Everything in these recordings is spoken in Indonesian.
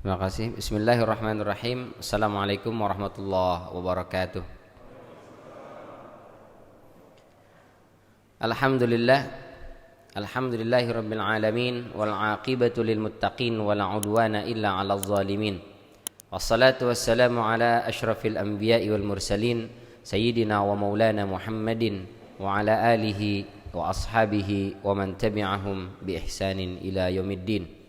Terima kasih. Bismillahirrahmanirrahim. Assalamualaikum warahmatullahi wabarakatuh. Alhamdulillah. Alhamdulillahi rabbil alamin. Wal aqibatu lil muttaqin. Wala udwana illa ala zalimin. Wassalatu wassalamu ala ashrafil anbiya'i wal mursalin. Sayyidina wa maulana Muhammadin. Wa ala alihi wa ashabihi. Wa man tabi'ahum bi ihsanin ila yaumiddin.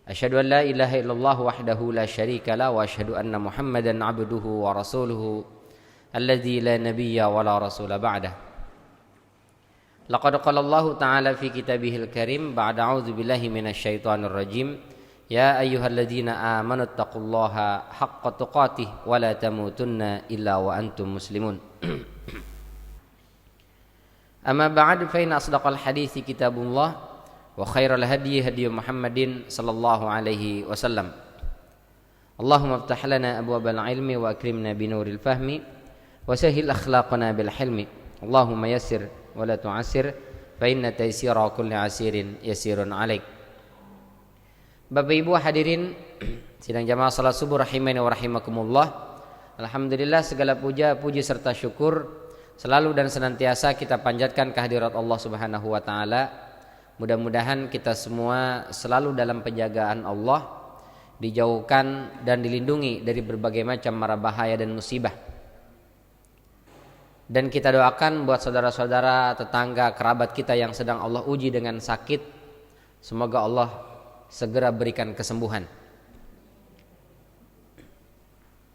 Asyhadu an la ilaha illallah wahdahu la syarika la wa asyhadu anna Muhammadan abduhu wa rasuluhu alladzi la nabiyya wa la rasula ba'dah. Laqad qala Allah ta'ala fi kitabihil karim ba'da a'udzu billahi minasy syaithanir rajim. Ya ayyuhalladzina amanu taqullaha haqqa tuqatih wa la tamutunna illa wa antum muslimun. Amma ba'd fa inna asdaqal hadithi kitabullah wa khairal hadyi hadyu Muhammadin sallallahu alaihi wasallam. Allahumma iftah lana abwabal ilmi wa akrimna binuril fahmi wa sahhil akhlaqana bil hilmi. Allahumma yassir wa la tu'assir fa inna taysira kulli asirin yasirun alaik. Bapak Ibu hadirin sidang jamaah salat subuh rahimani wa rahimakumullah. Alhamdulillah, segala puji serta syukur selalu dan senantiasa kita panjatkan kehadirat Allah Subhanahu wa taala. Mudah-mudahan kita semua selalu dalam penjagaan Allah, dijauhkan dan dilindungi dari berbagai macam mara bahaya dan musibah. Dan kita doakan buat saudara-saudara, tetangga, kerabat kita yang sedang Allah uji dengan sakit, semoga Allah segera berikan kesembuhan.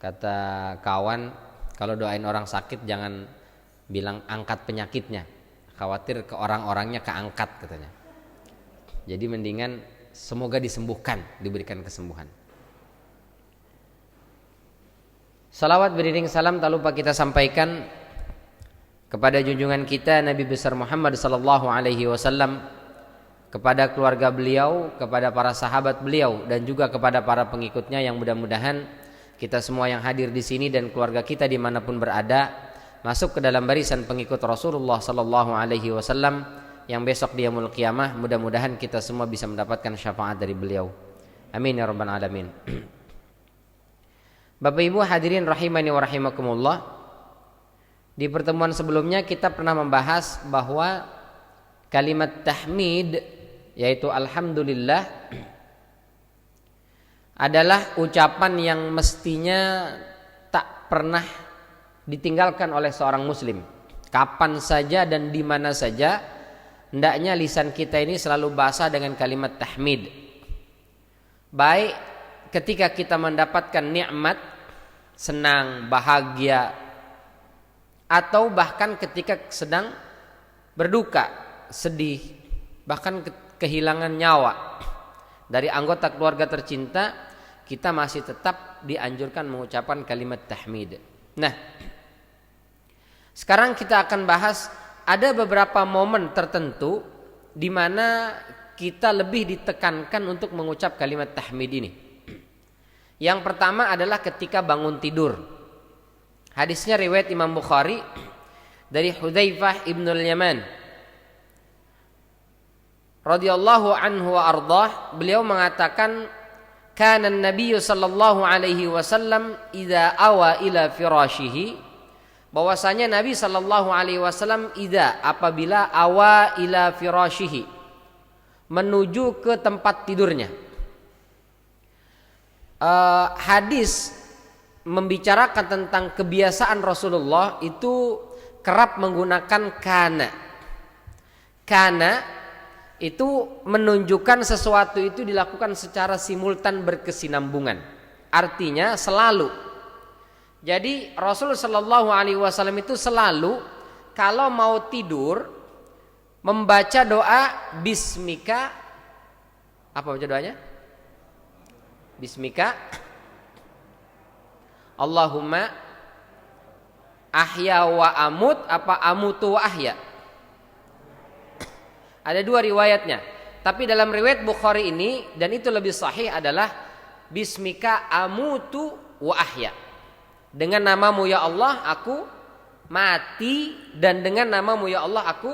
Kata kawan, kalau doain orang sakit jangan bilang angkat penyakitnya, khawatir ke orang-orangnya keangkat katanya. Jadi mendingan semoga disembuhkan, diberikan kesembuhan. Salawat beriring salam tak lupa kita sampaikan kepada junjungan kita Nabi besar Muhammad sallallahu alaihi wasallam, kepada keluarga beliau, kepada para sahabat beliau, dan juga kepada para pengikutnya, yang mudah-mudahan kita semua yang hadir di sini dan keluarga kita dimanapun berada masuk ke dalam barisan pengikut Rasulullah sallallahu alaihi wasallam yang besok di yaumul qiyamah. Mudah-mudahan kita semua bisa mendapatkan syafaat dari beliau. Amin ya rabbal alamin. Bapak Ibu hadirin rahimani wa rahimakumullah. Di pertemuan sebelumnya kita pernah membahas bahwa kalimat tahmid, yaitu alhamdulillah, adalah ucapan yang mestinya tak pernah ditinggalkan oleh seorang muslim. Kapan saja dan di mana saja hendaknya lisan kita ini selalu basah dengan kalimat tahmid. Baik ketika kita mendapatkan nikmat, senang, bahagia, atau bahkan ketika sedang berduka, sedih, bahkan kehilangan nyawa dari anggota keluarga tercinta, kita masih tetap dianjurkan mengucapkan kalimat tahmid. Nah, sekarang kita akan bahas ada beberapa momen tertentu di mana kita lebih ditekankan untuk mengucap kalimat tahmid ini. Yang pertama adalah ketika bangun tidur. Hadisnya riwayat Imam Bukhari dari Hudzaifah ibn al-Yaman radhiyallahu anhu wa ardhah. Beliau mengatakan, kana an-nabiy sallallahu alaihi wasallam idza awa ila firashihi, bahwasanya Nabi sallallahu alaihi wasallam apabila awa ila firashihi, menuju ke tempat tidurnya. Hadis membicarakan tentang kebiasaan Rasulullah itu kerap menggunakan kana. Kana itu menunjukkan sesuatu itu dilakukan secara simultan, berkesinambungan. Artinya selalu. Jadi Rasul sallallahu alaihi wasallam itu selalu kalau mau tidur membaca doa bismika. Apa baca doanya? Bismika Allahumma ahya wa amut, apa amutu wa ahya. Ada dua riwayatnya. Tapi dalam riwayat Bukhari ini, dan itu lebih sahih, adalah bismika amutu wa ahya. Dengan namamu ya Allah aku mati, dan dengan namamu ya Allah aku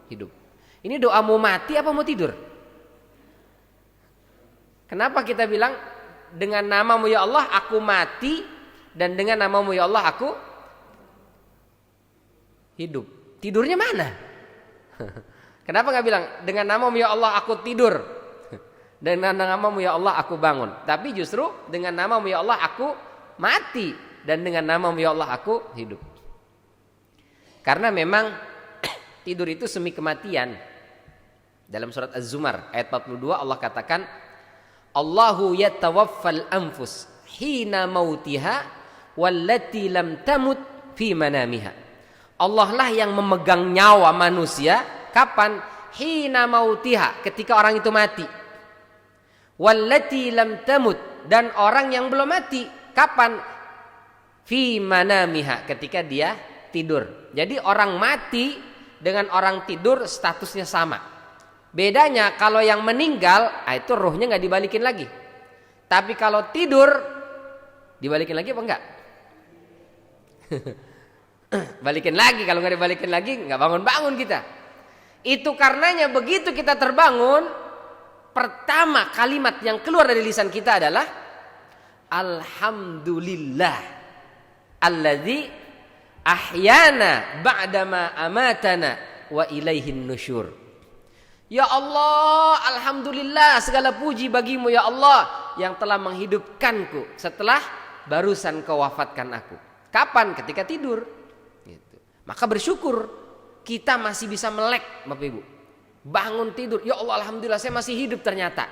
hidup. Ini doa mau mati apa mau tidur? Kenapa kita bilang dengan namamu ya Allah aku mati, dan dengan namamu ya Allah aku hidup. Tidurnya mana? Kenapa nggak bilang dengan namamu ya Allah aku tidur, dengan namamu ya Allah aku bangun, tapi justru dengan namamu ya Allah aku mati, dan dengan namamu ya Allah aku hidup. Karena memang tidur itu semi kematian. Dalam surat Az-Zumar ayat 42 Allah katakan, Allahu yatawaffal anfus hina mautiha wallati lam tamut fi manamiha. Allah lah yang memegang nyawa manusia kapan? Hina mautiha, ketika orang itu mati. Wallati lam tamut, dan orang yang belum mati kapan? Fi manamiha, ketika dia tidur. Jadi orang mati dengan orang tidur statusnya sama. Bedanya kalau yang meninggal itu ruhnya nggak dibalikin lagi. Tapi kalau tidur dibalikin lagi apa enggak? Balikin lagi. Kalau nggak dibalikin lagi nggak bangun-bangun kita. Itu karenanya begitu kita terbangun, pertama kalimat yang keluar dari lisan kita adalah Alhamdulillah alladzi ahyana ba'dama amatana wa ilaihin nusyur. Ya Allah, alhamdulillah, segala puji bagimu ya Allah yang telah menghidupkanku setelah barusan kau wafatkan aku. Kapan? Ketika tidur. Gitu. Maka bersyukur kita masih bisa melek, Bapak Ibu. Bangun tidur, ya Allah alhamdulillah saya masih hidup ternyata.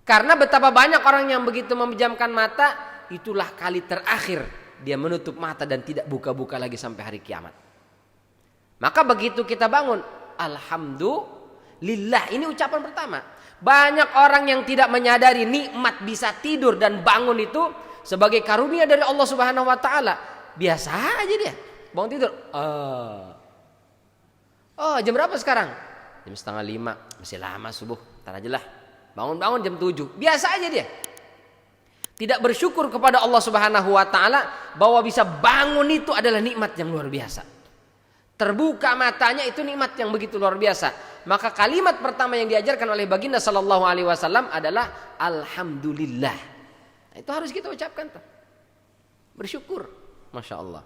Karena betapa banyak orang yang begitu memejamkan mata, itulah kali terakhir dia menutup mata dan tidak buka-buka lagi sampai hari kiamat. Maka begitu kita bangun, alhamdulillah, ini ucapan pertama. Banyak orang yang tidak menyadari nikmat bisa tidur dan bangun itu sebagai karunia dari Allah Subhanahu wa taala. Biasa aja dia bangun tidur. Oh, jam berapa sekarang? Jam 4:30. Masih lama subuh. Ntar aja lah. Bangun-bangun jam 7. Biasa aja dia. Tidak bersyukur kepada Allah Subhanahu wa taala bahwa bisa bangun itu adalah nikmat yang luar biasa. Terbuka matanya itu nikmat yang begitu luar biasa. Maka kalimat pertama yang diajarkan oleh baginda sallallahu alaihi wasallam adalah alhamdulillah. Nah, itu harus kita ucapkan tuh. Bersyukur, Masya Allah.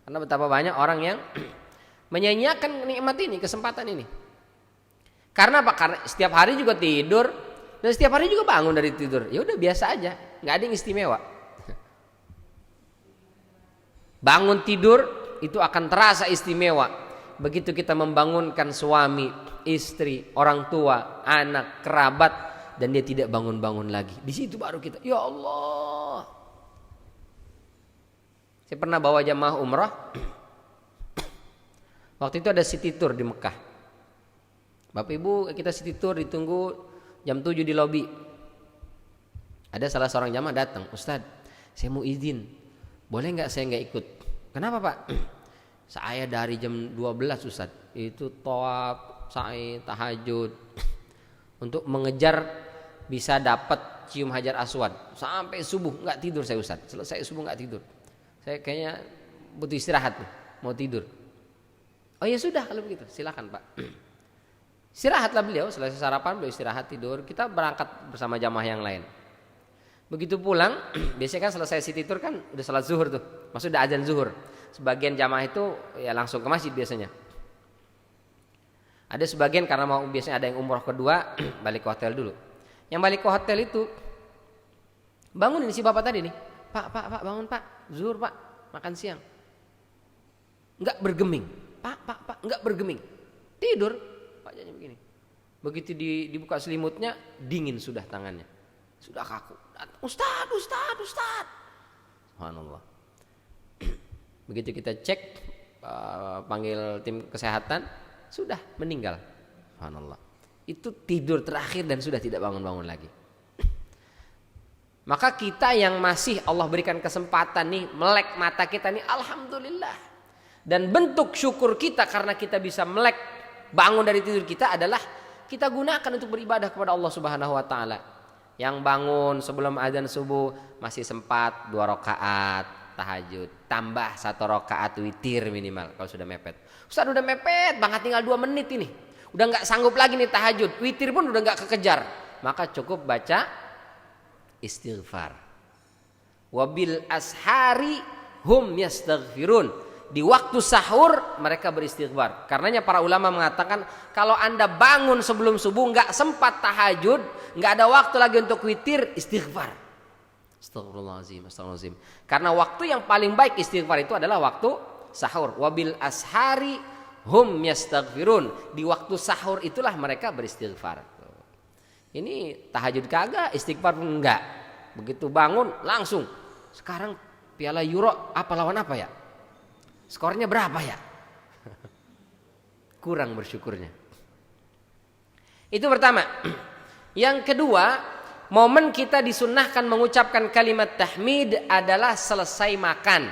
Karena betapa banyak orang yang menyanyiakan nikmat ini, kesempatan ini. Karena apa? Karena setiap hari juga tidur dan setiap hari juga bangun dari tidur. Ya udah biasa aja, nggak ada yang istimewa. Bangun tidur itu akan terasa istimewa begitu kita membangunkan suami, istri, orang tua, anak, kerabat, dan dia tidak bangun-bangun lagi. Di situ baru kita, ya Allah. Saya pernah bawa jamaah umrah. Waktu itu ada city tour di Mekah. Bapak Ibu, kita city tour ditunggu jam 7 di lobi. Ada salah seorang jamaah datang, Ustadz, saya mau izin, boleh nggak saya nggak ikut? Kenapa Pak? Saya dari jam 12 Ustaz itu tawaf, sa'i, tahajud untuk mengejar bisa dapat cium hajar aswad sampai subuh, nggak tidur saya Ustaz. Selesai subuh nggak tidur. Saya kayaknya butuh istirahat nih, mau tidur. Oh ya sudah kalau begitu, silakan Pak. Istirahatlah beliau, selesai sarapan beliau istirahat tidur. Kita berangkat bersama jamaah yang lain. Begitu pulang, biasanya kan selesai city tour kan udah salat zuhur tuh, maksud udah azan zuhur. Sebagian jamaah itu ya langsung ke masjid biasanya. Ada sebagian karena mau biasanya ada yang umroh kedua balik ke hotel dulu. Yang balik ke hotel itu bangun ini si bapak tadi nih, Pak bangun Pak, zuhur Pak, makan siang. Enggak bergeming, Pak enggak bergeming, tidur. Pak jadi begini. Begitu dibuka selimutnya dingin sudah tangannya, sudah kaku. Ustaz. Subhanallah. Begitu kita cek, panggil tim kesehatan, sudah meninggal. Subhanallah. Itu tidur terakhir dan sudah tidak bangun-bangun lagi. Maka kita yang masih Allah berikan kesempatan nih, melek mata kita nih, alhamdulillah. Dan bentuk syukur kita karena kita bisa melek bangun dari tidur kita adalah kita gunakan untuk beribadah kepada Allah Subhanahu wa taala. Yang bangun sebelum azan subuh masih sempat 2 rakaat tahajud, tambah 1 rakaat witir minimal kalau sudah mepet. Ustaz udah mepet banget, tinggal 2 menit ini, udah nggak sanggup lagi nih tahajud, witir pun udah nggak kekejar, maka cukup baca istighfar. Wabil ashari hum yastaghfirun. Di waktu sahur mereka beristighfar. Karenanya para ulama mengatakan kalau Anda bangun sebelum subuh nggak sempat tahajud, nggak ada waktu lagi untuk witir, istighfar. Astagfirullahaladzim, astagfirullahaladzim. Karena waktu yang paling baik istighfar itu adalah waktu sahur. Wabil ashari hum yastaghfirun. Di waktu sahur itulah mereka beristighfar. Ini tahajud kagak, istighfar pun enggak. Begitu bangun langsung. Sekarang Piala Euro apa lawan apa ya? Skornya berapa ya? Kurang bersyukurnya. Itu pertama. Yang kedua, momen kita disunnahkan mengucapkan kalimat tahmid adalah selesai makan.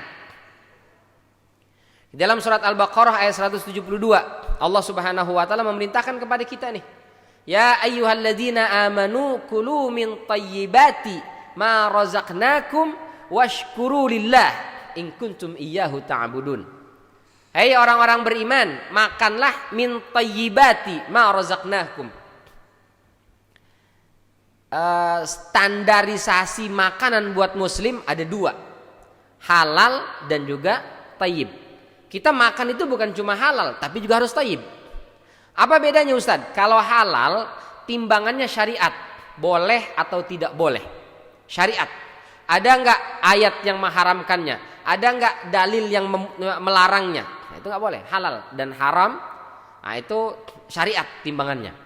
Dalam surat Al-Baqarah ayat 172, Allah Subhanahu wa taala memerintahkan kepada kita nih. Ya ayyuhalladzina amanu kulu min thayyibati ma razaqnakum washkuru lillah in kuntum iyyahu ta'budun. Hai orang-orang beriman, makanlah min thayyibati ma razaqnakum. Standarisasi makanan buat muslim ada dua, halal dan juga thayyib. Kita makan itu bukan cuma halal tapi juga harus thayyib. Apa bedanya Ustadz? Kalau halal timbangannya syariat, boleh atau tidak boleh, syariat. Ada enggak ayat yang mengharamkannya? Ada enggak dalil yang melarangnya? Nah, itu enggak boleh. Halal dan haram, nah itu syariat timbangannya.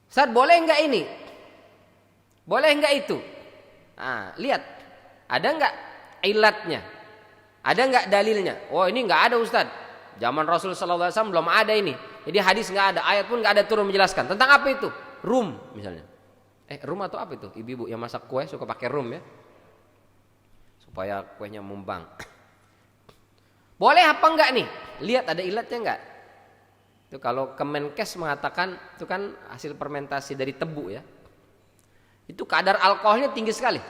Ustaz, boleh enggak ini? Boleh enggak itu? Nah, lihat. Ada enggak ilatnya? Ada enggak dalilnya? Oh, ini enggak ada Ustaz. Zaman Rasul sallallahu alaihi wasallam belum ada ini. Jadi hadis enggak ada, ayat pun enggak ada turun menjelaskan. Tentang apa itu? Rum misalnya. Rum atau apa itu? Ibu-ibu yang masak kue suka pakai rum ya, supaya kuenya mumbang. Boleh apa enggak nih? Lihat ada ilatnya enggak? Itu kalau Kemenkes mengatakan itu kan hasil fermentasi dari tebu ya. Itu kadar alkoholnya tinggi sekali.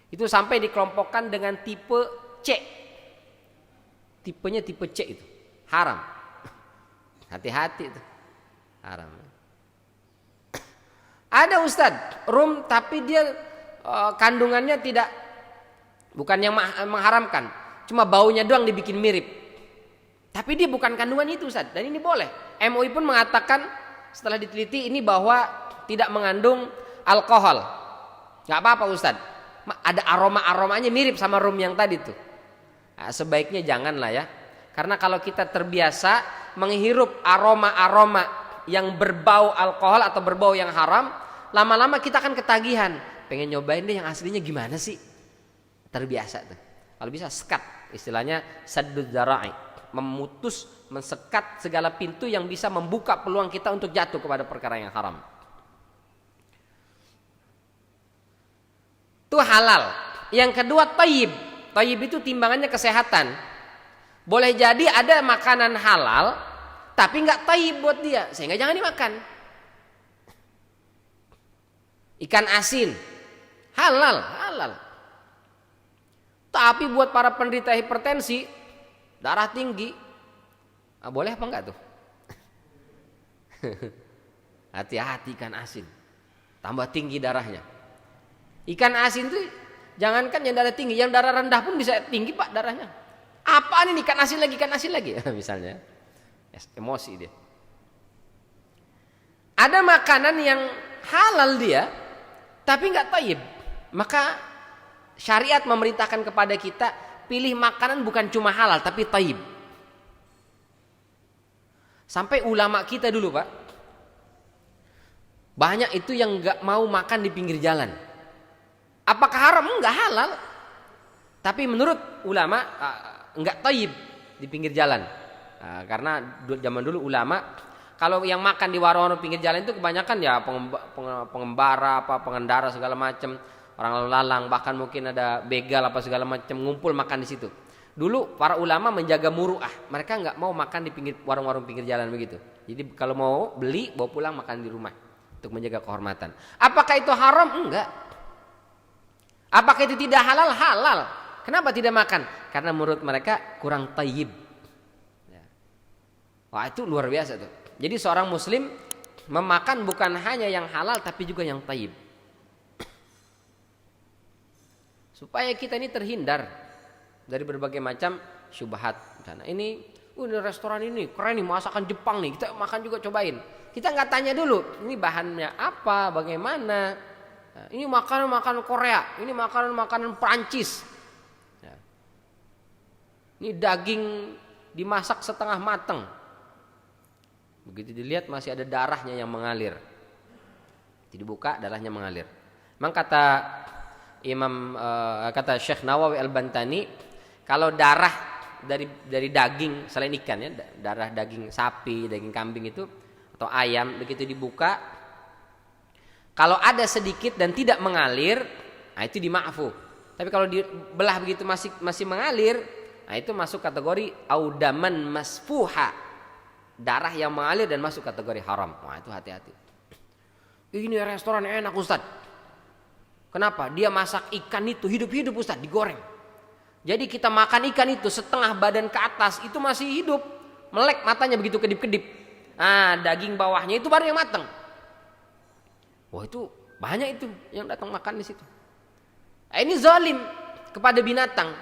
Itu sampai dikelompokkan dengan tipe C. Tipenya tipe C itu. Haram. Hati-hati itu. Haram. Ada Ustadz, rum tapi dia kandungannya tidak, bukan yang mengharamkan, cuma baunya doang dibikin mirip. Tapi dia bukan kandungan itu Ustadz, dan ini boleh. MUI pun mengatakan setelah diteliti ini bahwa tidak mengandung alkohol. Gak apa-apa Ustadz, ada aroma-aromanya mirip sama rum yang tadi tuh. Nah, sebaiknya janganlah ya, karena kalau kita terbiasa menghirup aroma-aroma yang berbau alkohol atau berbau yang haram, lama-lama kita akan ketagihan, pengen nyobain deh yang aslinya gimana sih. Terbiasa tuh. Kalau bisa sekat, istilahnya saddud dzara'i, memutus, mensekat segala pintu yang bisa membuka peluang kita untuk jatuh kepada perkara yang haram. Itu halal. Yang kedua thayyib. Thayyib itu timbangannya kesehatan. Boleh jadi ada makanan halal tapi nggak thayyib buat dia, sehingga jangan dimakan. Ikan asin halal, tapi buat para penderita hipertensi, darah tinggi, boleh apa enggak tuh? Hati-hati ikan asin, tambah tinggi darahnya. Ikan asin tuh jangankan yang darah tinggi, yang darah rendah pun bisa tinggi Pak darahnya. Apaan ini ikan asin lagi misalnya. Emosi dia. Ada makanan yang halal dia tapi nggak thayyib, maka syariat memerintahkan kepada kita pilih makanan bukan cuma halal tapi thayyib. Sampai ulama kita dulu Pak, banyak itu yang nggak mau makan di pinggir jalan. Apakah haram? Enggak, halal. Tapi menurut ulama nggak thayyib di pinggir jalan. Karena zaman dulu ulama kalau yang makan di warung-warung pinggir jalan itu kebanyakan ya pengembara, pengendara segala macam, orang lalu lalang, bahkan mungkin ada begal apa segala macam ngumpul makan di situ. Dulu para ulama menjaga muru'ah, mereka nggak mau makan di pinggir warung-warung pinggir jalan begitu. Jadi kalau mau beli bawa pulang makan di rumah untuk menjaga kehormatan. Apakah itu haram? Enggak. Apakah itu tidak halal? Halal. Kenapa tidak makan? Karena menurut mereka kurang thayyib. Wah, itu luar biasa tuh. Jadi seorang muslim memakan bukan hanya yang halal tapi juga yang thayyib. Supaya kita ini terhindar dari berbagai macam syubhat. Karena ini restoran ini keren nih, masakan Jepang nih, kita makan juga, cobain. Kita nggak tanya dulu, ini bahannya apa, bagaimana. Nah, ini makanan Korea, ini makanan Prancis. Ya. Ini daging dimasak setengah matang. Begitu dilihat masih ada darahnya yang mengalir. Dibuka, darahnya mengalir. Memang kata Syekh Nawawi Al-Bantani, kalau darah dari daging selain ikan ya, darah daging sapi, daging kambing itu atau ayam, begitu dibuka, kalau ada sedikit dan tidak mengalir, nah itu dima'fu. Tapi kalau dibelah begitu masih mengalir, nah itu masuk kategori audaman masfuha, darah yang mengalir dan masuk kategori haram. Wah, itu hati-hati. Ini restoran enak Ustaz. Kenapa? Dia masak ikan itu hidup-hidup Ustaz, digoreng. Jadi kita makan ikan itu setengah badan ke atas itu masih hidup, melek matanya begitu kedip-kedip. Nah, daging bawahnya itu baru yang matang. Wah, itu banyak itu yang datang makan di situ. Nah, ini zalim kepada binatang.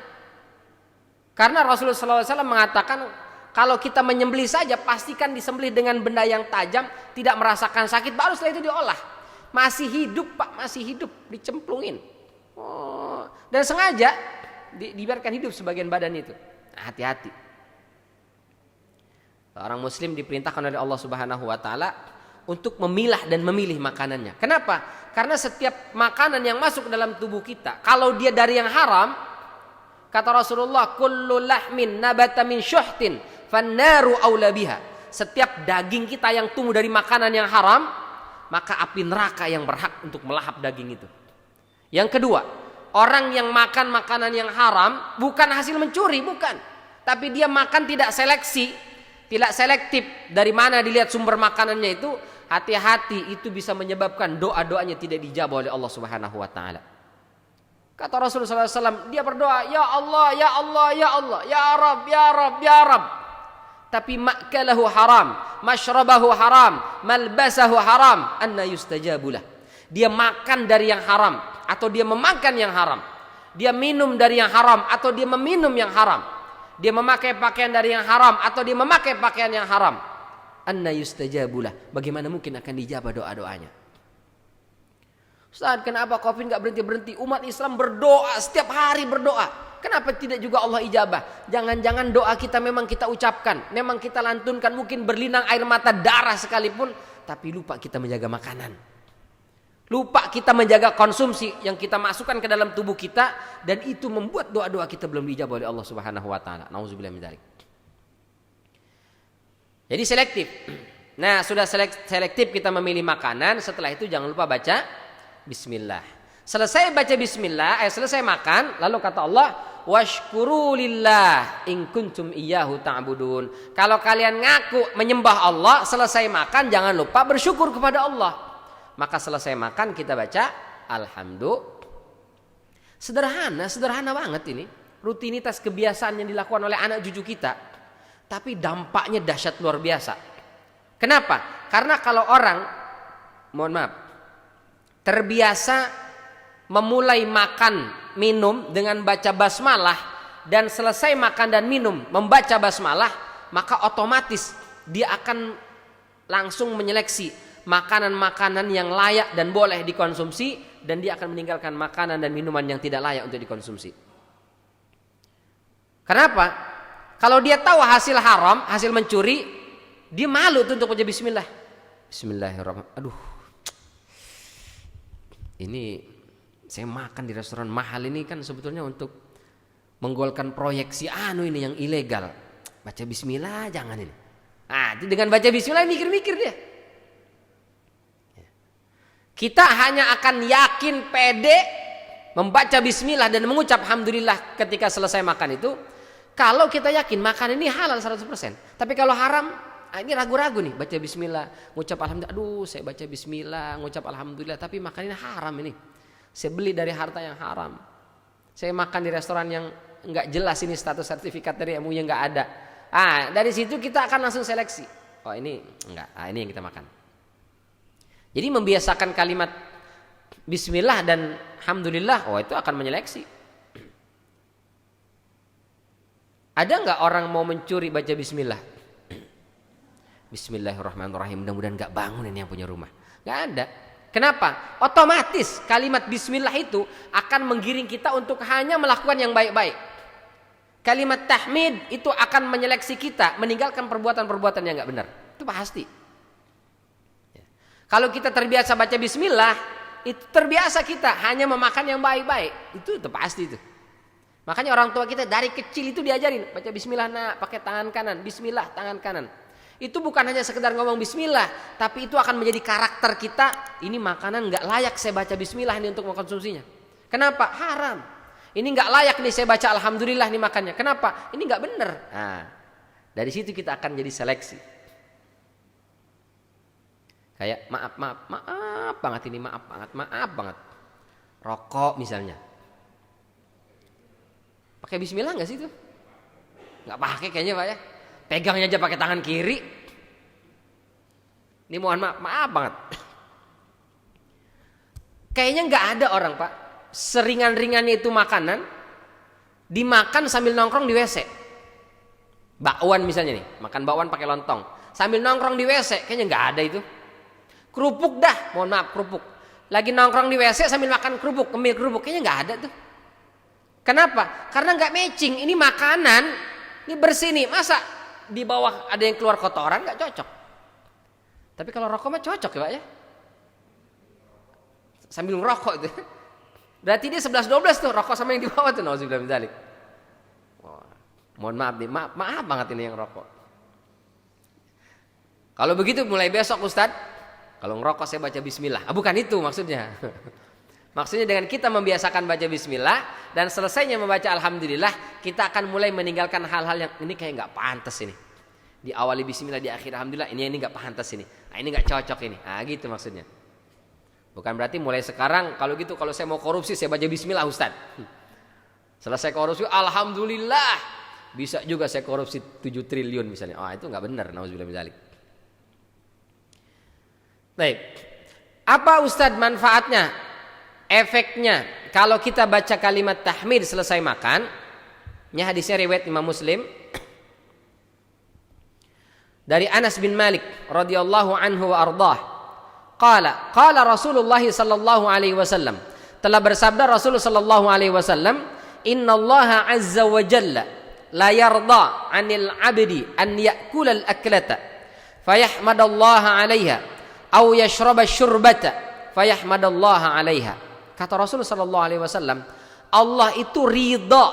Karena Rasulullah SAW mengatakan kalau kita menyembelih saja pastikan disembelih dengan benda yang tajam, tidak merasakan sakit, baru setelah itu diolah. Masih hidup Pak, masih hidup, dicemplungin. Oh, dan sengaja dibiarkan hidup sebagian badan itu. Nah, hati-hati. Orang muslim diperintahkan oleh Allah Subhanahu wa taala untuk memilah dan memilih makanannya. Kenapa? Karena setiap makanan yang masuk dalam tubuh kita, kalau dia dari yang haram, kata Rasulullah, kullu lahmin nabata min syuhtin fannaru aula biha. Setiap daging kita yang tumbuh dari makanan yang haram, maka api neraka yang berhak untuk melahap daging itu. Yang kedua, orang yang makan makanan yang haram bukan hasil mencuri, bukan. Tapi dia makan tidak seleksi, tidak selektif. Dari mana dilihat sumber makanannya itu, hati-hati, itu bisa menyebabkan doa-doanya tidak dijabah oleh Allah Subhanahu wa taala. Kata Rasulullah SAW, dia berdoa, ya Allah, ya Allah, ya Allah, ya Rabb, ya Rabb, ya Rabb. Tapi ma'kalahu haram, mashrabahu haram, malbasahu haram, anna yustajabulah. Dia makan dari yang haram atau dia memakan yang haram. Dia minum dari yang haram atau dia meminum yang haram. Dia memakai pakaian dari yang haram atau dia memakai pakaian yang haram. Anna yustajabulah. Bagaimana mungkin akan dijabah doa-doanya? Ustaz, kenapa Covid nggak berhenti-berhenti? Umat Islam berdoa, setiap hari berdoa. Kenapa tidak juga Allah ijabah? Jangan-jangan doa kita memang kita ucapkan, memang kita lantunkan, mungkin berlinang air mata darah sekalipun, tapi lupa kita menjaga makanan. Lupa kita menjaga konsumsi yang kita masukkan ke dalam tubuh kita, dan itu membuat doa-doa kita belum dijabah oleh Allah Subhanahu wa taala. Nauzubillah min dzalik. Jadi selektif. Nah, sudah selektif kita memilih makanan, setelah itu jangan lupa baca bismillah. Selesai baca bismillah, selesai makan, lalu kata Allah, washkuru lillah in kuntum iyyahu ta'budun. Kalau kalian ngaku menyembah Allah, selesai makan jangan lupa bersyukur kepada Allah. Maka selesai makan kita baca alhamdulillah. Sederhana banget ini. Rutinitas kebiasaan yang dilakukan oleh anak cucu kita. Tapi dampaknya dahsyat luar biasa. Kenapa? Karena kalau orang, mohon maaf, terbiasa memulai makan minum dengan baca basmalah dan selesai makan dan minum membaca basmalah, maka otomatis dia akan langsung menyeleksi makanan-makanan yang layak dan boleh dikonsumsi, dan dia akan meninggalkan makanan dan minuman yang tidak layak untuk dikonsumsi. Kenapa? Kalau dia tahu hasil haram, hasil mencuri, dia malu untuk baca bismillah. Bismillahirrahmanirrahim. Aduh, ini saya makan di restoran mahal ini kan sebetulnya untuk menggolkan proyeksi ini yang ilegal. Baca bismillah jangan ini. Nah, dengan baca bismillah mikir-mikir dia. Kita hanya akan yakin pede membaca bismillah dan mengucap alhamdulillah ketika selesai makan itu kalau kita yakin makan ini halal 100%. Tapi kalau haram, ini ragu-ragu nih, baca bismillah, ngucap alhamdulillah. Aduh, saya baca bismillah, ngucap alhamdulillah, tapi makan ini haram ini. Saya beli dari harta yang haram. Saya makan di restoran yang enggak jelas ini status sertifikat dari MUI enggak ada. Dari situ kita akan langsung seleksi. Oh, ini enggak. Ini yang kita makan. Jadi membiasakan kalimat bismillah dan alhamdulillah, itu akan menyeleksi. Ada nggak orang mau mencuri baca bismillah? Bismillahirrahmanirrahim, mudah-mudahan nggak bangun ini yang punya rumah. Nggak ada. Kenapa? Otomatis kalimat bismillah itu akan menggiring kita untuk hanya melakukan yang baik-baik. Kalimat tahmid itu akan menyeleksi kita meninggalkan perbuatan-perbuatan yang nggak benar. Itu pasti. Kalau kita terbiasa baca bismillah, itu terbiasa kita hanya memakan yang baik-baik. Itu pasti itu. Makanya orang tua kita dari kecil itu diajarin baca bismillah, nak, pakai tangan kanan, bismillah tangan kanan. Itu bukan hanya sekedar ngomong bismillah, tapi itu akan menjadi karakter kita. Ini makanan nggak layak saya baca bismillah ini untuk mengkonsumsinya. Kenapa? Haram. Ini nggak layak nih saya baca alhamdulillah nih makannya. Kenapa? Ini nggak benar. Nah, dari situ kita akan jadi seleksi. Kayak maaf banget ini, maaf banget. Rokok misalnya. Pakai bismillah nggak sih itu? Nggak pakai kayaknya Pak ya. Pegangnya aja pakai tangan kiri. Ini mohon maaf banget. Kayaknya nggak ada orang Pak, seringan-ringannya itu makanan dimakan sambil nongkrong di WC. Bakwan misalnya nih, makan bakwan pakai lontong, sambil nongkrong di WC, kayaknya nggak ada itu. Kerupuk dah, mohon maaf kerupuk. Lagi nongkrong di WC sambil makan kerupuk, ngemil kerupuk, kayaknya nggak ada tuh. Kenapa? Karena nggak matching. Ini makanan, ini bersih nih, masa di bawah ada yang keluar kotoran, nggak cocok. Tapi kalau rokok mah cocok ya Pak ya. Sambil ngerokok itu. Berarti dia 11-12 tuh rokok sama yang di bawah tuh. Nauzubillah min dzalik. Mohon maaf nih, maaf banget ini yang rokok. Kalau begitu mulai besok Ustadz, kalau ngerokok saya baca bismillah. Bukan itu maksudnya. Maksudnya dengan kita membiasakan baca bismillah dan selesainya membaca alhamdulillah, kita akan mulai meninggalkan hal-hal yang ini kayak nggak pantas ini. Di awali bismillah, di akhir alhamdulillah, ini nggak pantas ini. Nah, ini nggak cocok ini. Nah, gitu maksudnya. Bukan berarti mulai sekarang kalau gitu kalau saya mau korupsi saya baca bismillah Ustaz. Selesai korupsi alhamdulillah. Bisa juga saya korupsi 7 triliun misalnya. Itu nggak benar, nauzubillah min dzalik. Baik. Apa Ustaz manfaatnya? Efeknya kalau kita baca kalimat tahmid selesai makan. Ini hadisnya riwayat Imam Muslim. Dari Anas bin Malik radhiyallahu anhu wa ardhah. Qala Rasulullah sallallahu alaihi wasallam. Telah bersabda Rasul sallallahu alaihi wasallam, "Innallaha azza wa jalla la yarda 'anil 'abdi an ya'kula al-aklata fayahmadallaha 'alaiha aw yashraba asy-syurbata fayahmadallaha 'alaiha." Kata Rasul sallallahu alaihi wasallam, Allah itu ridha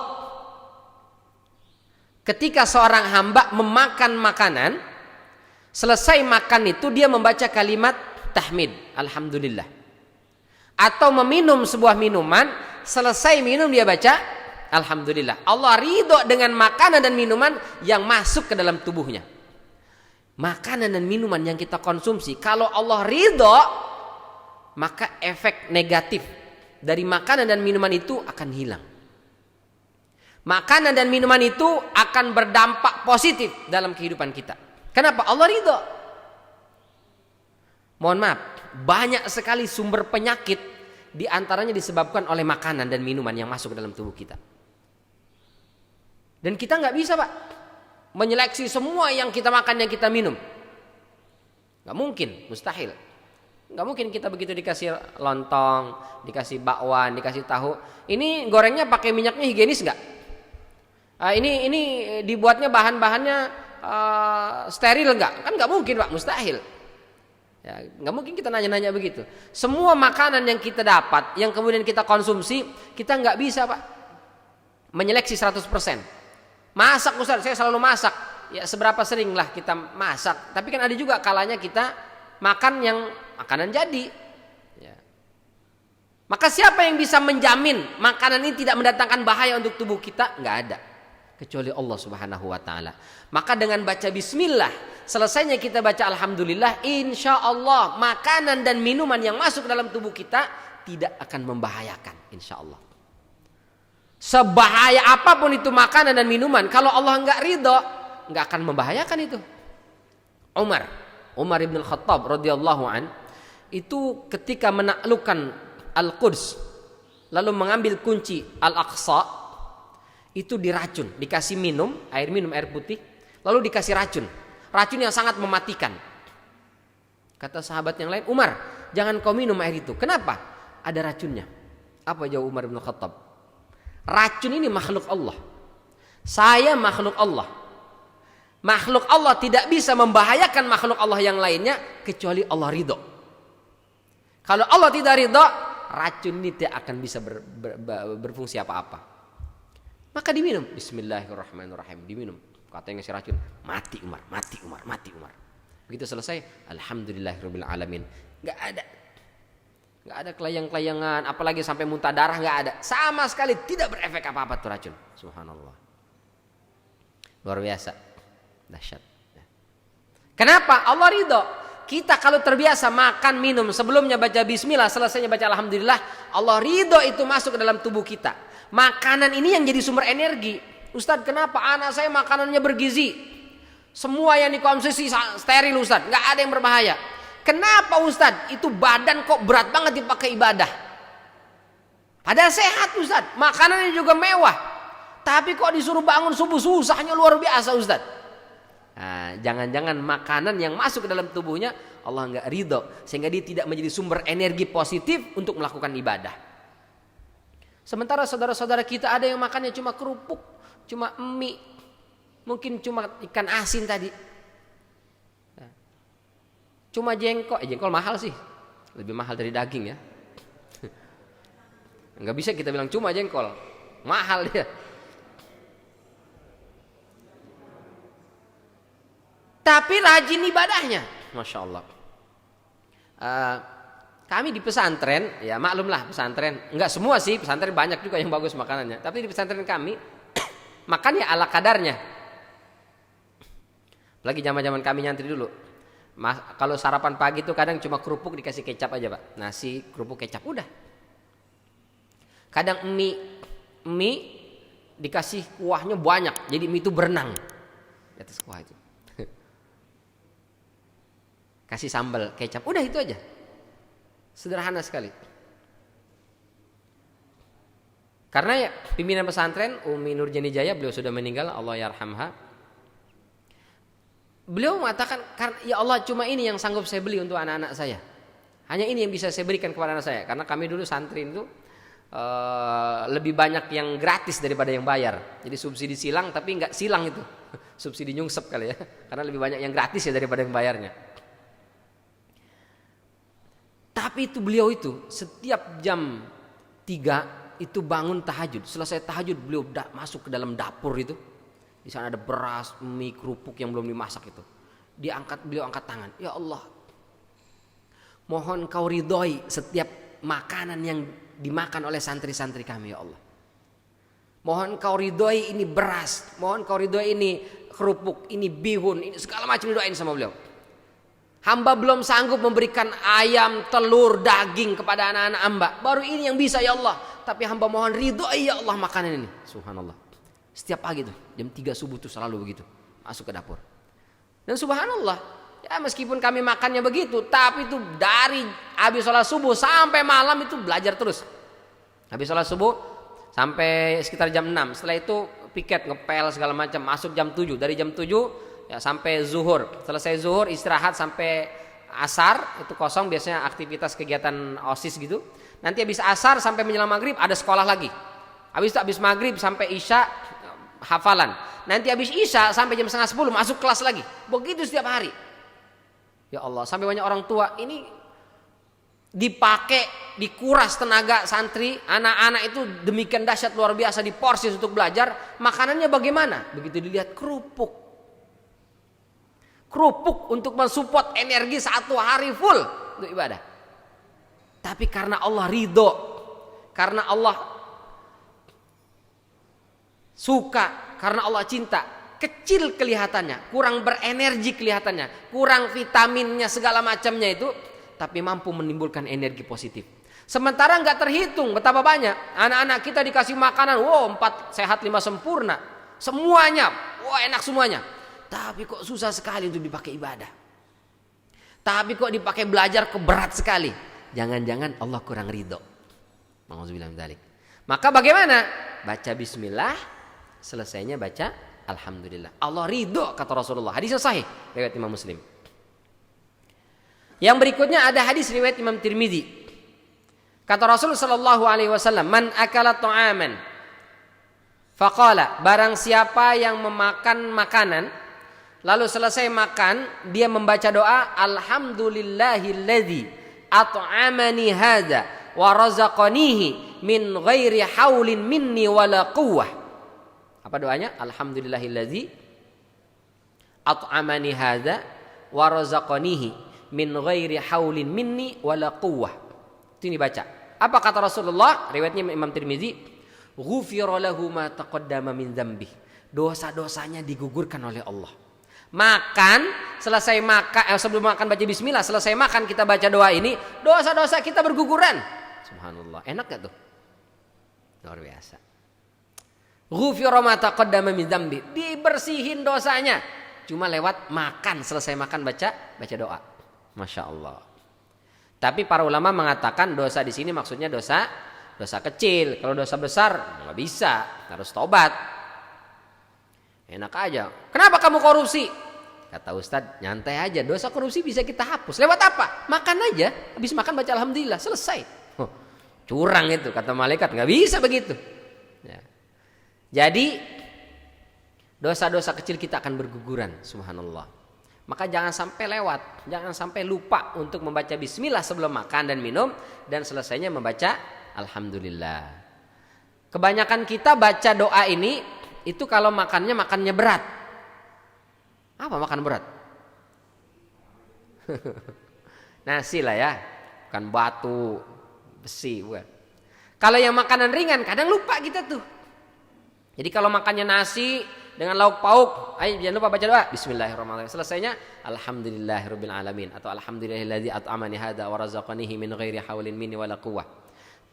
ketika seorang hamba memakan makanan, selesai makan itu dia membaca kalimat tahmid, alhamdulillah. Atau meminum sebuah minuman, selesai minum dia baca alhamdulillah. Allah ridho dengan makanan dan minuman yang masuk ke dalam tubuhnya. Makanan dan minuman yang kita konsumsi, kalau Allah ridho, maka efek negatif dari makanan dan minuman itu akan hilang. Makanan dan minuman itu akan berdampak positif dalam kehidupan kita. Kenapa? Allah ridho. Mohon maaf, banyak sekali sumber penyakit diantaranya disebabkan oleh makanan dan minuman yang masuk ke dalam tubuh kita. Dan kita nggak bisa Pak menyeleksi semua yang kita makan, yang kita minum. Nggak mungkin, mustahil. Nggak mungkin kita begitu dikasih lontong, dikasih bakwan, dikasih tahu. Ini gorengnya pakai minyaknya higienis nggak? Ini dibuatnya bahan-bahannya steril nggak? Kan nggak mungkin Pak, mustahil. Ya, nggak mungkin kita nanya-nanya begitu. Semua makanan yang kita dapat, yang kemudian kita konsumsi, kita nggak bisa Pak menyeleksi 100%. Masak Ustaz, saya selalu masak. Ya seberapa sering lah kita masak. Tapi kan ada juga kalanya kita makan yang makanan jadi. Ya. Maka siapa yang bisa menjamin makanan ini tidak mendatangkan bahaya untuk tubuh kita? Nggak ada. Kecuali Allah Subhanahu wa ta'ala. Maka dengan baca bismillah, selesainya kita baca alhamdulillah, insya Allah makanan dan minuman yang masuk dalam tubuh kita tidak akan membahayakan, insya Allah. Sebahaya apapun itu makanan dan minuman, kalau Allah nggak ridho, nggak akan membahayakan itu. Umar ibn al-Khattab radhiyallahu an, itu ketika menaklukkan Al-Quds lalu mengambil kunci Al-Aqsa, itu diracun, dikasih minum, air putih, lalu dikasih racun yang sangat mematikan. Kata sahabat yang lain, Umar, jangan kau minum air itu. Kenapa? Ada racunnya. Apa jawab Umar bin Khattab? Racun ini makhluk Allah. Saya makhluk Allah. Makhluk Allah tidak bisa membahayakan makhluk Allah yang lainnya kecuali Allah ridho. Kalau Allah tidak ridho, racun ini tidak akan bisa berfungsi apa-apa. Maka diminum. Bismillahirrahmanirrahim. Diminum. Katanya si racun, mati Umar. Begitu selesai, alhamdulillahirabbil alamin. Enggak ada kelayang-kelayangan, apalagi sampai muntah darah, enggak ada. Sama sekali tidak berefek apa-apa tuh racun. Subhanallah. Luar biasa. Dahsyat. Kenapa? Allah ridho. Kita kalau terbiasa makan minum sebelumnya baca bismillah, selesainya baca alhamdulillah, Allah ridho itu masuk ke dalam tubuh kita. Makanan ini yang jadi sumber energi. Ustadz, kenapa anak saya makanannya bergizi? Semua yang dikonsumsi steril Ustadz, nggak ada yang berbahaya. Kenapa Ustadz? Itu badan kok berat banget dipakai ibadah. Padahal sehat Ustadz, makanannya juga mewah. Tapi kok disuruh bangun subuh susahnya luar biasa Ustadz. Nah, jangan-jangan makanan yang masuk ke dalam tubuhnya Allah nggak ridho, sehingga dia tidak menjadi sumber energi positif untuk melakukan ibadah. Sementara saudara-saudara kita ada yang makannya cuma kerupuk, cuma mie, mungkin cuma ikan asin tadi, cuma jengkol mahal sih, lebih mahal dari daging ya. Nggak bisa kita bilang cuma jengkol, mahal dia. Tapi rajin ibadahnya, masya Allah. Kami di pesantren, ya maklumlah pesantren, enggak semua sih, pesantren banyak juga yang bagus makanannya. Tapi di pesantren kami makannya ala kadarnya. Lagi zaman kami nyantri dulu. Kalau sarapan pagi itu kadang cuma kerupuk dikasih kecap aja Pak, nasi kerupuk kecap udah. Kadang mie dikasih kuahnya banyak, jadi mie itu berenang di atas kuah itu. Kasih sambal kecap, udah itu aja. Sederhana sekali. Karena ya, pimpinan pesantren Umi Nurjani Jaya, beliau sudah meninggal, Allah yarhamha. Beliau mengatakan, ya Allah, cuma ini yang sanggup saya beli untuk anak-anak saya. Hanya ini yang bisa saya berikan kepada anak saya. Karena kami dulu santri itu lebih banyak yang gratis daripada yang bayar. Jadi subsidi silang, tapi nggak silang itu. Subsidi nyungsep kali ya. Karena lebih banyak yang gratis ya daripada yang bayarnya. Tapi itu beliau itu setiap jam 3 itu bangun tahajud. Selesai tahajud beliau masuk ke dalam dapur itu. Di sana ada beras, mie, kerupuk yang belum dimasak itu. Beliau angkat tangan. Ya Allah, mohon kau ridhoi setiap makanan yang dimakan oleh santri-santri kami ya Allah. Mohon kau ridhoi ini beras, mohon kau ridhoi ini kerupuk, ini bihun, ini segala macam didoain sama beliau. Hamba belum sanggup memberikan ayam, telur, daging kepada anak-anak hamba. Baru ini yang bisa ya Allah. Tapi hamba mohon ridhoi ya Allah makanan ini. Subhanallah. Setiap pagi tuh jam 3 subuh tuh selalu begitu. Masuk ke dapur. Dan subhanallah. Ya meskipun kami makannya begitu. Tapi itu dari habis sholat subuh sampai malam itu belajar terus. Habis sholat subuh sampai sekitar jam 6. Setelah itu piket, ngepel segala macam. Masuk jam 7. Dari jam 7 ya sampai zuhur. Selesai zuhur istirahat sampai asar, itu kosong biasanya aktivitas kegiatan OSIS gitu. Nanti habis asar sampai menjelang maghrib ada sekolah lagi. Habis maghrib sampai isya hafalan. Nanti habis isya sampai jam 9:30 masuk kelas lagi. Begitu setiap hari. Ya Allah, sampai banyak orang tua ini dipakai, dikuras tenaga santri, anak-anak itu demikian dahsyat luar biasa diporsi untuk belajar. Makanannya bagaimana? Begitu dilihat kerupuk untuk mensupport energi 1 hari full untuk ibadah. Tapi karena Allah ridho, karena Allah suka, karena Allah cinta, kecil kelihatannya, kurang berenergi kelihatannya, kurang vitaminnya segala macamnya itu, tapi mampu menimbulkan energi positif. Sementara nggak terhitung betapa banyak anak-anak kita dikasih makanan, 4 sehat 5 sempurna, semuanya, enak semuanya. Tapi kok susah sekali untuk dipakai ibadah. Tapi kok dipakai belajar kok berat sekali. Jangan-jangan Allah kurang ridho. Ma'udzubillah min dzalik. Maka bagaimana? Baca bismillah, selesainya baca alhamdulillah. Allah ridho kata Rasulullah. Hadisnya sahih riwayat Imam Muslim. Yang berikutnya ada hadis riwayat Imam Tirmidzi. Kata Rasulullah sallallahu alaihi wasallam, "Man akala ta'aman faqala," barang siapa yang memakan makanan lalu selesai makan dia membaca doa, "Alhamdulillahilladzi at'amani hadza wa razaqanihi min ghairi haulin minni wala quwwah." Apa doanya? Alhamdulillahilladzi at'amani hadza wa razaqanihi min ghairi haulin minni wala quwwah. Itu dibaca. Apa kata Rasulullah? Riwayatnya Imam Tirmidzi, "Ghufira lahu ma taqaddama min dzambih." Dosa-dosanya digugurkan oleh Allah. Makan, selesai makan, sebelum makan baca bismillah, selesai makan kita baca doa ini, dosa-dosa kita berguguran. Subhanallah, enak gak tuh? Luar biasa. Ghufira ma taqaddama min dzambi, dibersihin dosanya. Cuma lewat makan, selesai makan baca doa. Masya Allah. Tapi para ulama mengatakan dosa di sini maksudnya dosa kecil. Kalau dosa besar nggak bisa, harus tobat. Enak aja. Kenapa kamu korupsi? Kata Ustadz, nyantai aja. Dosa korupsi bisa kita hapus. Lewat apa? Makan aja. Habis makan baca alhamdulillah, selesai. Curang itu kata malaikat, nggak bisa begitu. Ya. Jadi dosa-dosa kecil kita akan berguguran, subhanallah. Maka jangan sampai lewat, jangan sampai lupa untuk membaca bismillah sebelum makan dan minum, dan selesainya membaca alhamdulillah. Kebanyakan kita baca doa ini itu kalau makannya berat. Apa makan berat? Nasi lah ya, bukan batu, besi bukan. Kalau yang makanan ringan kadang lupa kita tuh. Jadi kalau makannya nasi dengan lauk pauk, ayo jangan lupa baca doa bismillahirrahmanirrahim. Selesainya alhamdulillahirabbil alamin atau alhamdulillahilladzi at'amani hadza wa razaqanihi min ghairi haulin minni wala quwwah.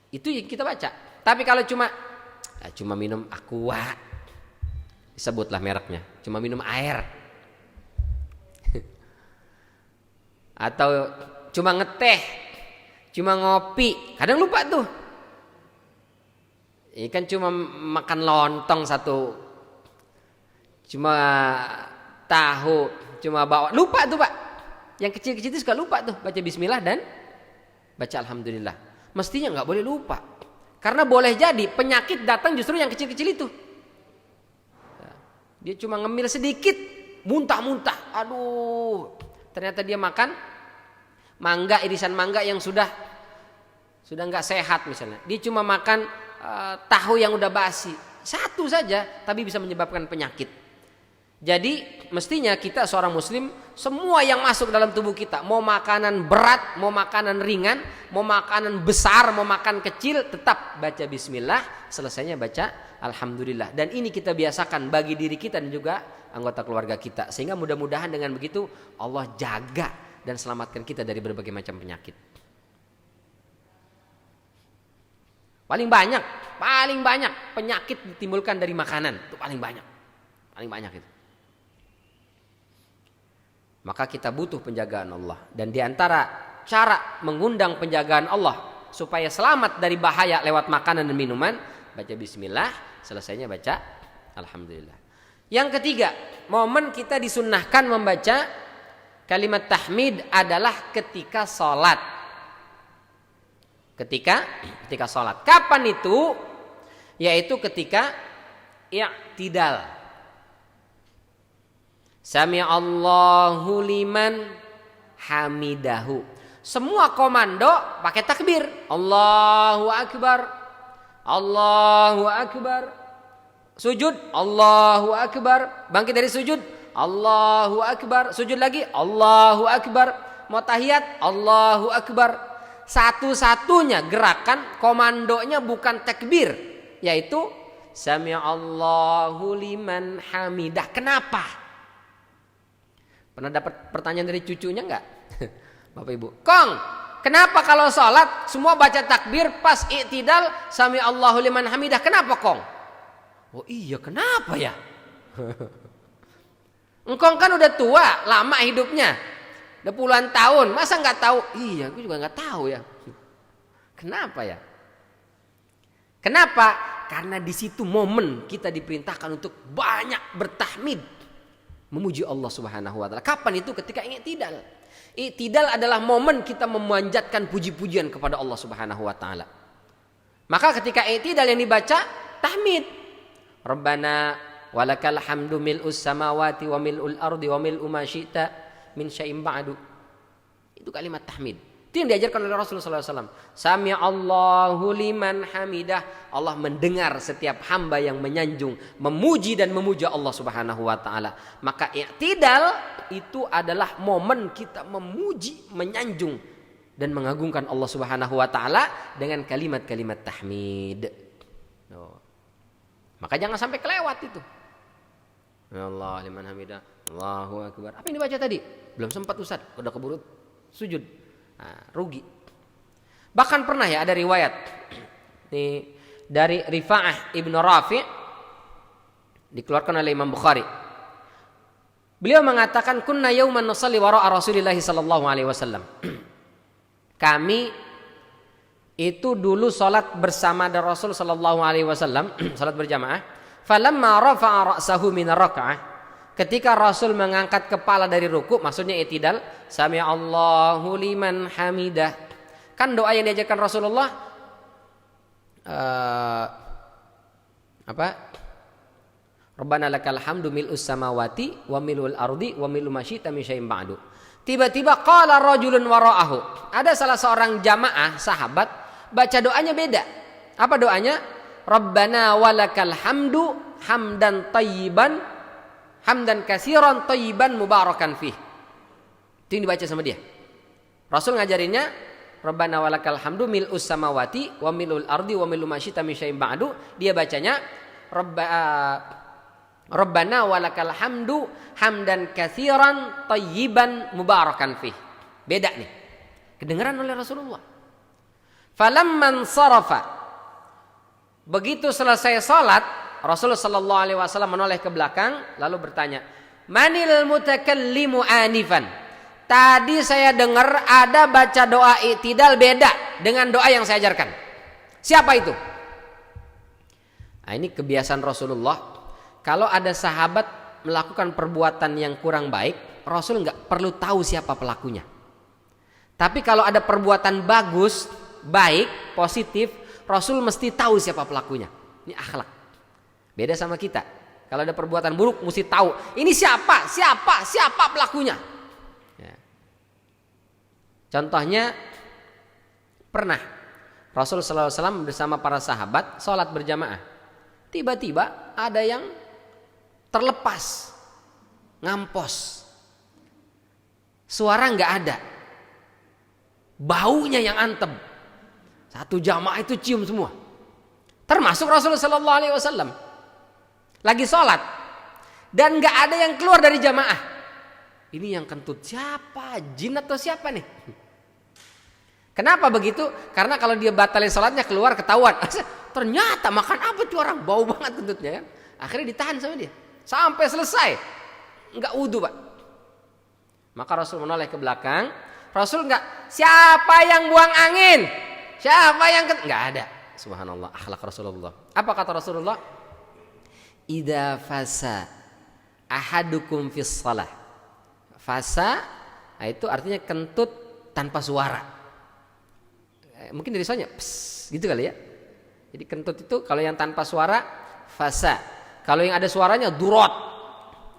Itu yang kita baca. Tapi kalau cuma minum aqua, disebutlah mereknya, cuma minum air. Atau cuma ngeteh, cuma ngopi, kadang lupa tuh. Ini kan cuma makan lontong satu, cuma tahu, cuma bawa, lupa tuh Pak. Yang kecil-kecil itu suka lupa tuh baca bismillah dan baca alhamdulillah. Mestinya nggak boleh lupa, karena boleh jadi penyakit datang justru yang kecil-kecil itu. Dia cuma ngemil sedikit, muntah-muntah, aduh, ternyata dia makan mangga, irisan mangga yang sudah nggak sehat misalnya. Dia cuma makan tahu yang udah basi, satu saja tapi bisa menyebabkan penyakit. Jadi mestinya kita seorang muslim, semua yang masuk dalam tubuh kita, mau makanan berat, mau makanan ringan, mau makanan besar, mau makan kecil, tetap baca bismillah, selesainya baca alhamdulillah. Dan ini kita biasakan bagi diri kita dan juga anggota keluarga kita, sehingga mudah-mudahan dengan begitu Allah jaga dan selamatkan kita dari berbagai macam penyakit. Paling banyak penyakit ditimbulkan dari makanan, itu paling banyak itu. Maka kita butuh penjagaan Allah, dan diantara cara mengundang penjagaan Allah supaya selamat dari bahaya lewat makanan dan minuman, baca bismillah, selesainya baca alhamdulillah. Yang ketiga, momen kita disunnahkan membaca kalimat tahmid adalah ketika sholat. Ketika sholat. Kapan itu? Yaitu ketika i'tidal. Sami'allahu liman hamidahu. Semua komando pakai takbir. Allahu akbar. Allahu akbar. Sujud, Allahu akbar. Bangkit dari sujud, Allahu akbar. Sujud lagi, Allahu akbar. Mau tahiyat, Allahu akbar. Satu-satunya gerakan komandonya bukan takbir, yaitu Sami'allahu liman hamidah. Kenapa? Pernah dapat pertanyaan dari cucunya enggak? Bapak Ibu, Kong, kenapa kalau sholat semua baca takbir, pas i'tidal Sami'allahu liman hamidah? Kenapa Kong? Oh iya, kenapa ya? Engkong kan udah tua, lama hidupnya. Udah puluhan tahun, masa nggak tahu? Iya, aku juga nggak tahu ya. Kenapa ya? Kenapa? Karena di situ momen kita diperintahkan untuk banyak bertahmid, memuji Allah Subhanahu wa taala. Kapan itu? Ketika i'tidal. I'tidal adalah momen kita memanjatkan puji-pujian kepada Allah Subhanahu wa taala. Maka ketika i'tidal yang dibaca tahmid. Rabbana walakal hamdu mil'us samawati wa mil'ul ardi wa mil'u ma syi'ta min syai'in ba'du. Itu kalimat tahmid. Itu yang diajarkan oleh Rasulullah SAW. Sami'allahu liman hamidah. Allah mendengar setiap hamba yang menyanjung, memuji dan memuja Allah Subhanahu wa taala. Maka i'tidal itu adalah momen kita memuji, menyanjung dan mengagungkan Allah Subhanahu wa taala dengan kalimat-kalimat tahmid. Maka jangan sampai kelewat itu. Allah liman hamidah, Allahu akbar. Apa yang dibaca tadi? Belum sempat Ustaz, udah keburu sujud. Nah, rugi. Bahkan pernah ya ada riwayat nih dari Rifa'ah Ibnu Rafi' dikeluarkan oleh Imam Bukhari. Beliau mengatakan kunna yauman nusalli wara'a Rasulillah sallallahu alaihi wasallam. Kami itu dulu salat bersama dari Rasul sallallahu alaihi wasallam, salat berjamaah. Falamma rafa'a ra'sahu min ar-rak'ah, ketika Rasul mengangkat kepala dari ruku, maksudnya i'tidal, sami'allahu liman hamidah. Kan doa yang diajarkan Rasulullah apa? Rabbana lakal hamdu mil'us samawati wa mil'ul ardi wa mil'u ma syi'ta min syai'in ba'du. Tiba-tiba qala rajulun wara'ahu. Ada salah seorang jamaah sahabat baca doanya beda. Apa doanya? Rabbana walakal hamdu hamdan tayyiban hamdan katsiran tayyiban mubarakan fih. Itu yang dibaca sama dia. Rasul ngajarinnya Rabbana walakal hamdu mil'us samawati wa mil'ul ardi wa mil'u ma syi'ta min syai'in ba'du. Dia bacanya Rabbana walakal hamdu hamdan katsiran tayyiban mubarakan fih. Beda nih. Kedengaran oleh Rasulullah. Falamman sarafa, begitu selesai salat, Rasulullah sallallahu alaihi wasallam menoleh ke belakang lalu bertanya, "Manil mutakallimu anifan?" Tadi saya dengar ada baca doa i'tidal beda dengan doa yang saya ajarkan. Siapa itu? Nah, ini kebiasaan Rasulullah. Kalau ada sahabat melakukan perbuatan yang kurang baik, Rasul nggak perlu tahu siapa pelakunya. Tapi kalau ada perbuatan bagus, baik, positif, Rasul mesti tahu siapa pelakunya. Ini akhlak. Beda sama kita. Kalau ada perbuatan buruk mesti tahu. Ini siapa pelakunya. Ya. Contohnya pernah Rasul sallallahu alaihi wasallam bersama para sahabat sholat berjamaah. Tiba-tiba ada yang terlepas, ngampos. Suara nggak ada. Baunya yang antem. Satu jamaah itu cium semua. Termasuk Rasulullah sallallahu alaihi wasallam. Lagi sholat dan nggak ada yang keluar dari jamaah. Ini yang kentut siapa? Jin atau siapa nih? Kenapa begitu? Karena kalau dia batalin sholatnya keluar ketahuan. Ternyata makan apa tuh orang, bau banget kentutnya kan? Akhirnya ditahan sama dia sampai selesai. Nggak wudu Pak. Maka Rasul menoleh ke belakang. Rasul nggak, siapa yang buang angin? Siapa yang nggak ada. Subhanallah, akhlak Rasulullah. Apa kata Rasulullah? Idza fasa ahadukum fis shalah. Fasa itu artinya kentut tanpa suara. Mungkin dari soalnya gitu kali ya. Jadi kentut itu kalau yang tanpa suara fasa. Kalau yang ada suaranya durot.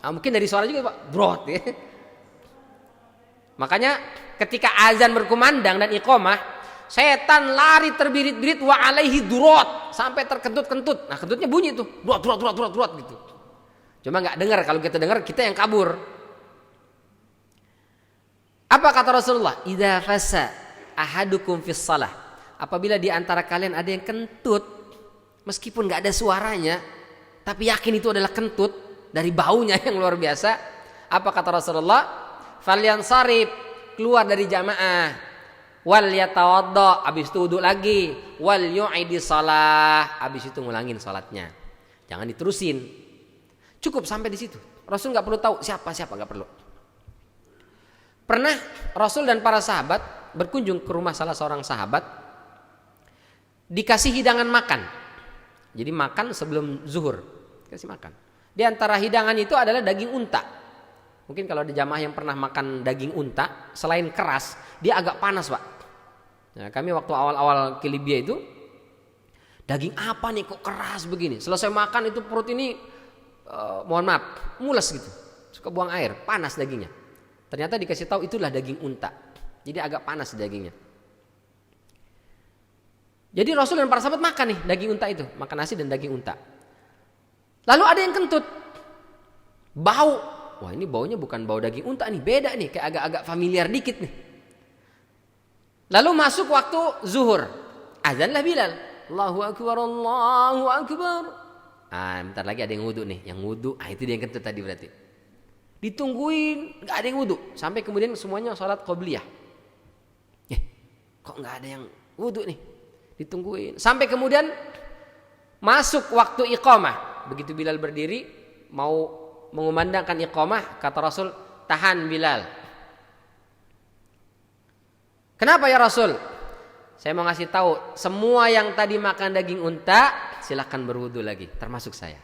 Nah, mungkin dari suara juga Pak, durot ya. Makanya ketika azan berkumandang dan iqamah, setan lari terbirit-birit wa alaihi durot sampai terkentut-kentut. Nah, kentutnya bunyi tuh, durot gitu. Cuma nggak dengar, kalau kita dengar kita yang kabur. Apa kata Rasulullah? Idza fasa ahadukum fis shalah. Apabila di antara kalian ada yang kentut, meskipun nggak ada suaranya, tapi yakin itu adalah kentut dari baunya yang luar biasa. Apa kata Rasulullah? Falyansarif, keluar dari jamaah. Wal yatawadda, habis itu wudu lagi. Wal yu'idi shalah, habis itu ngulangin salatnya. Jangan diterusin. Cukup sampai di situ. Rasul nggak perlu tahu siapa nggak perlu. Pernah Rasul dan para sahabat berkunjung ke rumah salah seorang sahabat, dikasih hidangan makan. Jadi makan sebelum zuhur, kasih makan. Di antara hidangan itu adalah daging unta. Mungkin kalau ada jamaah yang pernah makan daging unta, selain keras, dia agak panas, Pak. Nah, kami waktu awal-awal ke Libya itu, daging apa nih kok keras begini? Selesai makan itu perut ini, mohon maaf, mules gitu, suka buang air, panas dagingnya. Ternyata dikasih tahu itulah daging unta, jadi agak panas dagingnya. Jadi Rasul dan para sahabat makan nih daging unta itu, makan nasi dan daging unta. Lalu ada yang kentut, bau. Wah, ini baunya bukan bau daging unta nih, beda nih, kayak agak-agak familiar dikit nih. Lalu masuk waktu zuhur, azanlah Bilal, Allahu Akbar, Allahu Akbar. Bentar lagi ada yang wudu nih, yang wudu, itu dia yang kentut tadi berarti. Ditungguin, nggak ada yang wudu, sampai kemudian semuanya sholat qobliyah. Kok nggak ada yang wudu nih? Ditungguin, sampai kemudian masuk waktu iqamah. Begitu Bilal berdiri mau mengumandangkan iqamah, kata Rasul, tahan Bilal. Kenapa ya Rasul? Saya mau ngasih tahu, semua yang tadi makan daging unta silahkan berwudu lagi, termasuk saya.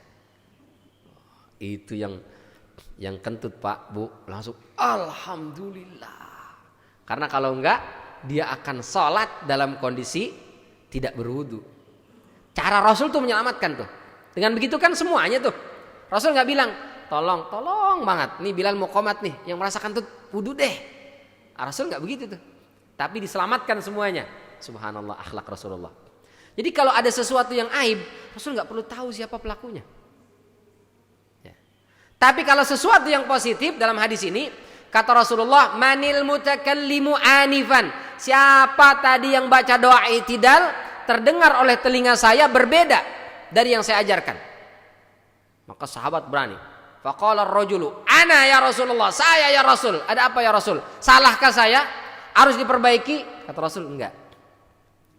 Itu yang kentut Pak, Bu, langsung alhamdulillah. Karena kalau enggak, dia akan sholat dalam kondisi tidak berwudu. Cara Rasul tuh menyelamatkan tuh. Dengan begitu kan semuanya tuh. Rasul nggak bilang, tolong banget, nih Bilal mau qomat nih, yang merasakan tuh wudu deh. Rasul nggak begitu tuh. Tapi diselamatkan semuanya. Subhanallah, akhlak Rasulullah. Jadi kalau ada sesuatu yang aib, Rasul nggak perlu tahu siapa pelakunya. Ya. Tapi kalau sesuatu yang positif dalam hadis ini, kata Rasulullah, manil mutakallimu anifan. Siapa tadi yang baca doa i'tidal, terdengar oleh telinga saya berbeda dari yang saya ajarkan. Maka sahabat berani. Faqala ar-rajulu, ana ya Rasulullah, saya ya Rasul. Ada apa ya Rasul? Salahkah saya? Harus diperbaiki? Kata Rasul, enggak.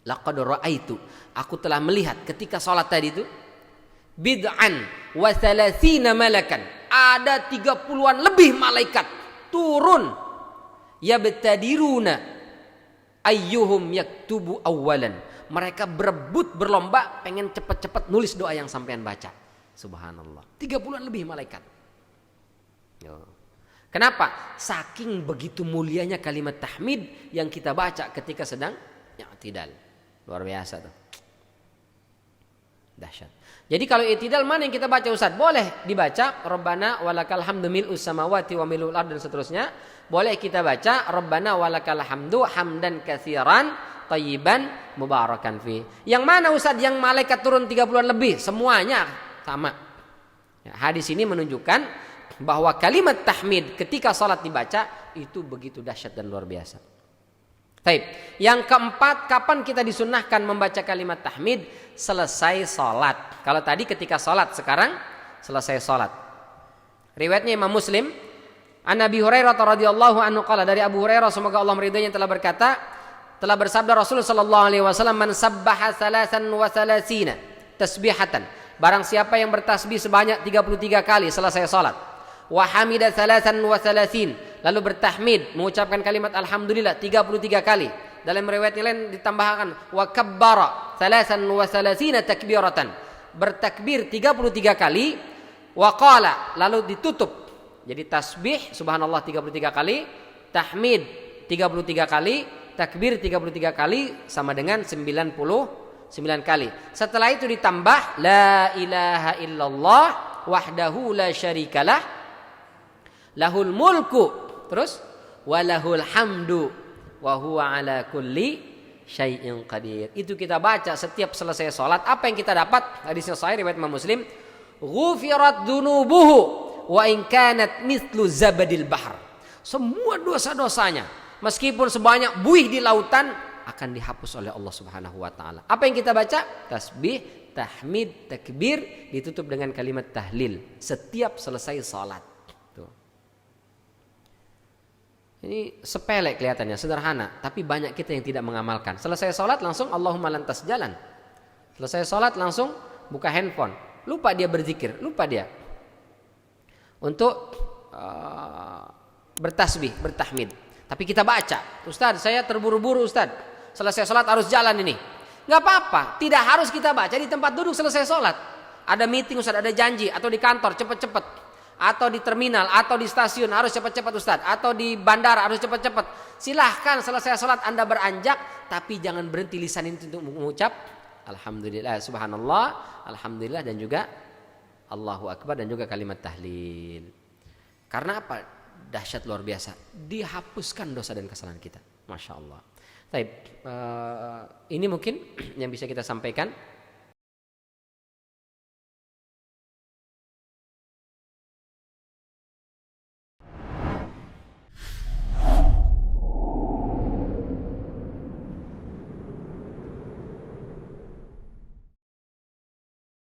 Laqad ra'aitu, aku telah melihat ketika salat tadi itu bid'an wa thalathina malakan. Ada 30-an lebih malaikat turun, yabtadiruna ayyuhum yaktubu awalan. Mereka berebut berlomba pengen cepat-cepat nulis doa yang sampean baca. Subhanallah, 30-an lebih malaikat. Kenapa? Saking begitu mulianya kalimat tahmid yang kita baca ketika sedang i'tidal. Luar biasa tuh, dahsyat. Jadi kalau i'tidal mana yang kita baca Ustaz? Boleh dibaca Rabbana walakal hamdu mil'us samawati wa mil'ul ardh dan seterusnya. Boleh kita baca Rabbana walakal hamdu hamdan katsiran thayyiban mubarakan fi. Yang mana Ustaz yang malaikat turun 30-an lebih? Semuanya sama. Ya, hadis ini menunjukkan bahwa kalimat tahmid ketika salat dibaca itu begitu dahsyat dan luar biasa. Baik. Yang keempat, kapan kita disunnahkan membaca kalimat tahmid? Selesai salat. Kalau tadi ketika salat, sekarang selesai salat. Riwayatnya Imam Muslim, an Abi Hurairah radhiyallahu anhu qala, dari Abu Hurairah semoga Allah meridainya telah berkata, telah bersabda Rasulullah sallallahu alaihi wasallam, man sabbaha 33 tasbihatan. Barang siapa yang bertasbih sebanyak 33 kali selesai salat. Wa hamida 33, lalu bertahmid mengucapkan kalimat alhamdulillah 33 kali. Dalam riwayat lain ditambahkan wa kabbara 33 takbiratan, bertakbir 33 kali. Wa qala, lalu ditutup. Jadi tasbih subhanallah 33 kali, tahmid 33 kali, takbir 33 kali sama dengan 99 kali. Setelah itu ditambah la ilaha illallah wahdahu la syarikalah lahul mulku, terus walahul hamdu wa huwa ala kulli syai'in qadir. Itu kita baca setiap selesai salat. Apa yang kita dapat? Hadisnya sahih riwayat Imam Muslim, ghufirat dzunubuhu wa in kanat mithlu zabadil bahr. Semua dosa-dosanya meskipun sebanyak buih di lautan akan dihapus oleh Allah Subhanahu wa taala. Apa yang kita baca? Tasbih, tahmid, takbir, ditutup dengan kalimat tahlil setiap selesai salat. Ini sepele kelihatannya, sederhana, tapi banyak kita yang tidak mengamalkan. Selesai sholat langsung Allahumma lantas jalan. Selesai sholat langsung buka handphone. Lupa dia berzikir, lupa dia untuk bertasbih, bertahmid. Tapi kita baca, Ustadz saya terburu-buru Ustadz, selesai sholat harus jalan ini. Nggak apa-apa, tidak harus kita baca di tempat duduk selesai sholat. Ada meeting Ustadz, ada janji, atau di kantor cepet-cepet, atau di terminal, atau di stasiun harus cepet-cepet Ustadz, atau di bandara harus cepet-cepet. Silahkan selesai sholat Anda beranjak, tapi jangan berhenti lisan itu untuk mengucap Alhamdulillah, Subhanallah, Alhamdulillah, dan juga Allahu Akbar, dan juga kalimat tahlil. Karena apa? Dahsyat luar biasa, dihapuskan dosa dan kesalahan kita. Masya Allah. Baik, ini mungkin yang bisa kita sampaikan.